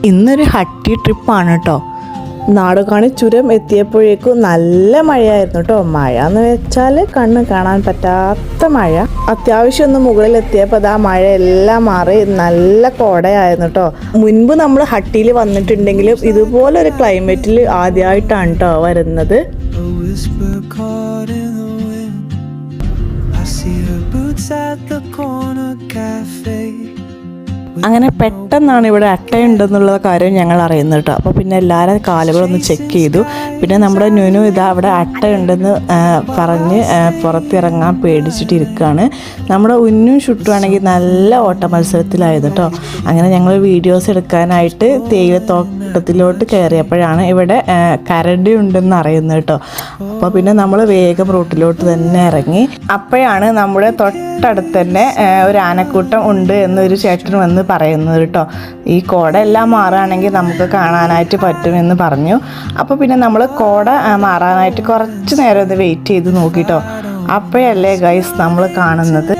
ഇന്നൊരു ഹട്ടി ട്രിപ്പാണ് കേട്ടോ. നാടുകാണി ചുരം എത്തിയപ്പോഴേക്കും നല്ല മഴയായിരുന്നു കേട്ടോ. മഴ എന്ന് വെച്ചാൽ കണ്ണ് കാണാൻ പറ്റാത്ത മഴ. അത്യാവശ്യം ഒന്ന് മുകളിൽ എത്തിയപ്പോൾ അത് ആ മഴയെല്ലാം മാറി നല്ല കോടയായിരുന്നു കേട്ടോ. മുൻപ് നമ്മൾ ഹട്ടിയിൽ വന്നിട്ടുണ്ടെങ്കിലും ഇതുപോലൊരു ക്ലൈമറ്റിൽ ആദ്യമായിട്ടാണ് കേട്ടോ വരുന്നത്. അങ്ങനെ പെട്ടെന്നാണ് ഇവിടെ അട്ടയുണ്ടെന്നുള്ള കാര്യം ഞങ്ങൾ അറിയുന്നത് കേട്ടോ. അപ്പോൾ പിന്നെ എല്ലാവരും കാലുകളൊന്ന് ചെക്ക് ചെയ്തു. പിന്നെ നമ്മുടെ നുനു ഇതാ അവിടെ അട്ടയുണ്ടെന്ന് പറഞ്ഞ് പുറത്തിറങ്ങാൻ പേടിച്ചിട്ടിരിക്കുകയാണ്. നമ്മുടെ ഉന്നും ചുട്ടുവാണെങ്കിൽ നല്ല ഓട്ട മത്സരത്തിലായിരുന്നു കേട്ടോ. അങ്ങനെ ഞങ്ങൾ വീഡിയോസ് എടുക്കാനായിട്ട് തേയിലത്തോട്ടത്തിലോട്ട് കയറിയപ്പോഴാണ് ഇവിടെ കരടി ഉണ്ടെന്ന് അറിയുന്നത് കേട്ടോ. അപ്പോൾ പിന്നെ നമ്മൾ വേഗം റൂട്ടിലോട്ട് തന്നെ ഇറങ്ങി. അപ്പോഴാണ് നമ്മുടെ തൊട്ടടുത്ത് തന്നെ ഒരു ആനക്കൂട്ടം ഉണ്ട് എന്നൊരു ചേട്ടൻ വന്ന് പറയുന്നത് കേട്ടോ. ഈ കോട എല്ലാം മാറുകയാണെങ്കിൽ നമുക്ക് കാണാനായിട്ട് പറ്റുമെന്ന് പറഞ്ഞു. അപ്പോൾ പിന്നെ നമ്മൾ കോട മാറാനായിട്ട് കുറച്ച് നേരം ഒന്ന് വെയിറ്റ് ചെയ്ത് നോക്കിട്ടോ. അപ്പോഴല്ലേ ഗൈസ് നമ്മൾ കാണുന്നത്.